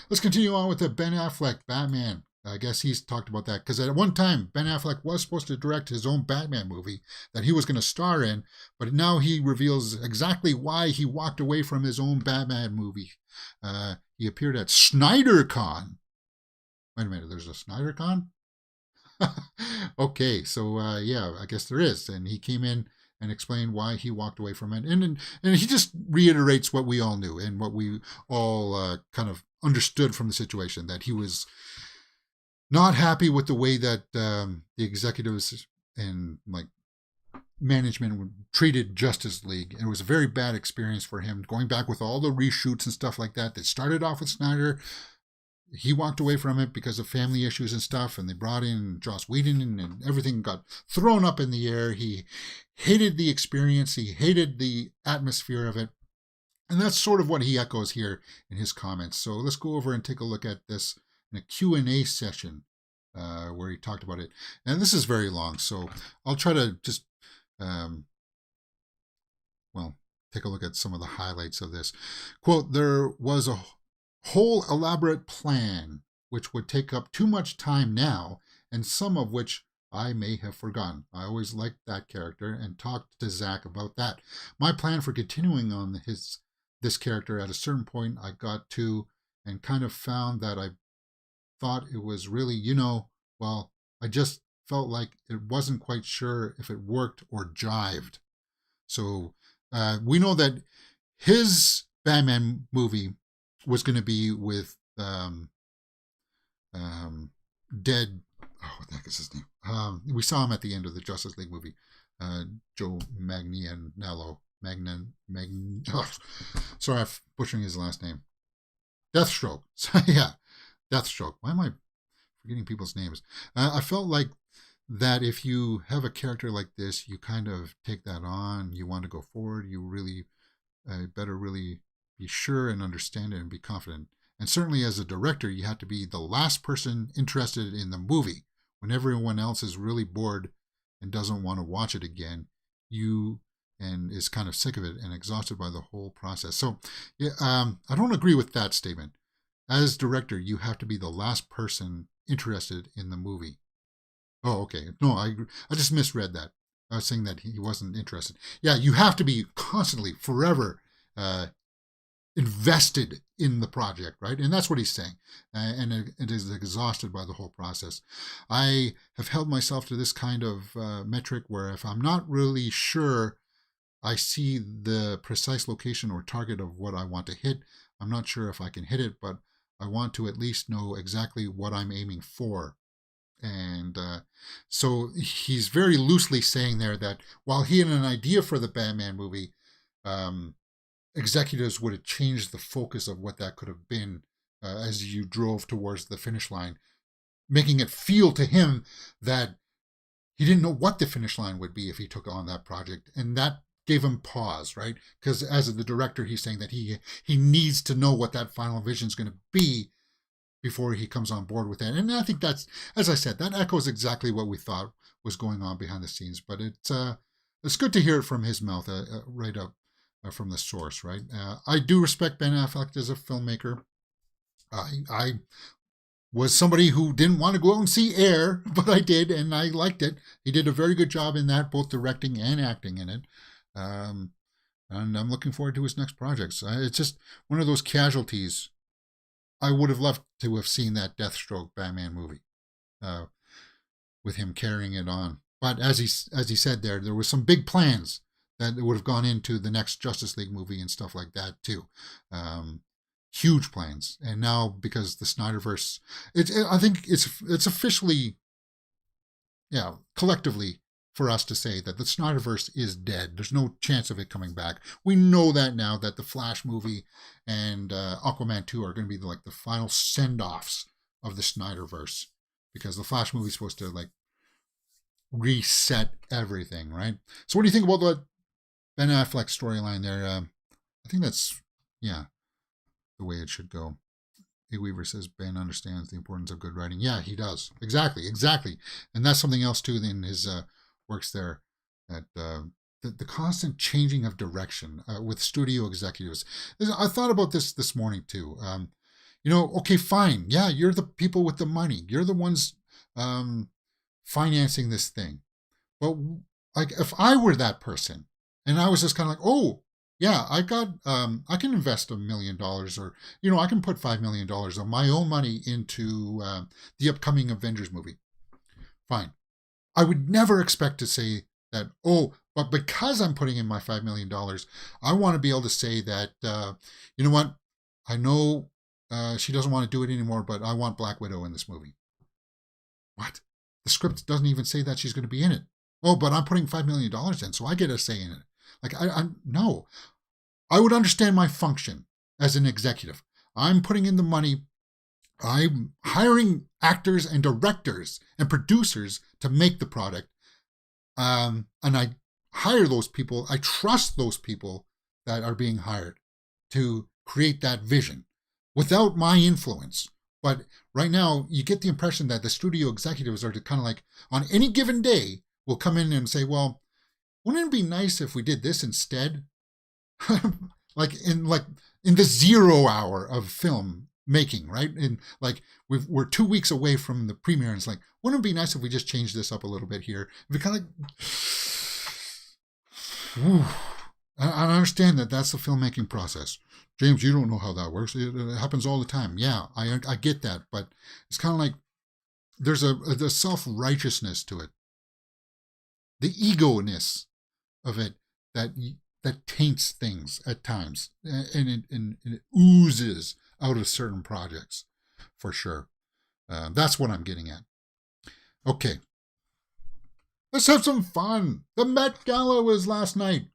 Let's continue on with the Ben Affleck Batman. I guess he's talked about that because at one time Ben Affleck was supposed to direct his own Batman movie that he was going to star in, but now he reveals exactly why he walked away from his own Batman movie. He appeared at SnyderCon. Wait a minute, there's a SnyderCon? Okay, so yeah, I guess there is, and he came in and explained why he walked away from it, and he just reiterates what we all knew and what we all kind of understood from the situation, that he was not happy with the way that the executives and like management treated Justice League. And it was a very bad experience for him going back with all the reshoots and stuff like that. That started off with Snyder. He walked away from it because of family issues and stuff, and they brought in Joss Whedon, and everything got thrown up in the air. He hated the experience. He hated the atmosphere of it. And that's sort of what he echoes here in his comments. So let's go over and take a look at this in a Q&A session where he talked about it. And this is very long, so I'll try to just, take a look at some of the highlights of this. Quote, "There was a whole elaborate plan which would take up too much time now, and some of which I may have forgotten. I always liked that character and talked to Zach about that. My plan for continuing on this character, at a certain point I got to and kind of found that I thought it was really, I just felt like it wasn't quite sure if it worked or jived." So we know that his Batman movie was going to be with dead. Oh, what the heck is his name? We saw him at the end of the Justice League movie. Joe Magnianello. Sorry, I'm butchering his last name. Deathstroke. So, yeah, Deathstroke. Why am I forgetting people's names? I felt like that if you have a character like this, you kind of take that on. You want to go forward. You really better really be sure and understand it and be confident. And certainly as a director, you have to be the last person interested in the movie. When everyone else is really bored and doesn't want to watch it again, and is kind of sick of it and exhausted by the whole process. So yeah, I don't agree with that statement. As director, you have to be the last person interested in the movie. Oh, okay. No, I just misread that. I was saying that he wasn't interested. Yeah, you have to be constantly, forever invested in the project, right? And that's what he's saying. And it is exhausted by the whole process. I have held myself to this kind of metric where if I'm not really sure I see the precise location or target of what I want to hit, I'm not sure if I can hit it, but I want to at least know exactly what I'm aiming for. And so he's very loosely saying there that while he had an idea for the Batman movie, executives would have changed the focus of what that could have been as you drove towards the finish line, making it feel to him that he didn't know what the finish line would be if he took on that project. And that gave him pause, right? Because as the director, he's saying that he needs to know what that final vision is going to be before he comes on board with it. And I think that's, as I said, that echoes exactly what we thought was going on behind the scenes. But it's good to hear it from his mouth, right up from the source, right? I do respect Ben Affleck as a filmmaker. I was somebody who didn't want to go out and see Air, but I did, and I liked it. He did a very good job in that, both directing and acting in it. And I'm looking forward to his next projects. It's just one of those casualties. I would have loved to have seen that Deathstroke Batman movie with him carrying it on. But as he said there was some big plans that would have gone into the next Justice League movie and stuff like that too. Huge plans. And now because the Snyderverse, I think it's officially, collectively for us to say that the Snyderverse is dead. There's no chance of it coming back. We know that now, that the Flash movie and Aquaman 2 are going to be like the final send-offs of the Snyderverse, because the Flash movie is supposed to like reset everything, right? So what do you think about the Ben Affleck storyline there? I think that's, the way it should go. A Weaver says Ben understands the importance of good writing. Yeah, he does. Exactly. And that's something else too in his works there, that the constant changing of direction with studio executives. I thought about this morning too. Okay, fine. Yeah, you're the people with the money. You're the ones financing this thing. But like, if I were that person and I was just kind of like, oh, yeah, I can invest $1 million, or, I can put $5 million of my own money into the upcoming Avengers movie. Fine. I would never expect to say that, oh, but because I'm putting in my $5 million, I want to be able to say that, you know what? I know she doesn't want to do it anymore, but I want Black Widow in this movie. What? The script doesn't even say that she's going to be in it. Oh, but I'm putting $5 million in, so I get a say in it. Like, no. I would understand my function as an executive. I'm putting in the money. I'm hiring actors and directors and producers to make the product. And I hire those people. I trust those people that are being hired to create that vision without my influence. But right now, you get the impression that the studio executives are kind of like, on any given day, will come in and say, well, wouldn't it be nice if we did this instead? like in the 0 hour of film making, right? And like we're 2 weeks away from the premiere, and it's like, wouldn't it be nice if we just changed this up a little bit here? We kind of like, I understand that that's the filmmaking process. James, you don't know how that works. It happens all the time. Yeah, I get that, but it's kind of like there's a self-righteousness to it, the ego-ness of it that taints things at times, and it oozes out of certain projects, for sure. That's what I'm getting at. Okay, let's have some fun. The Met Gala was last night.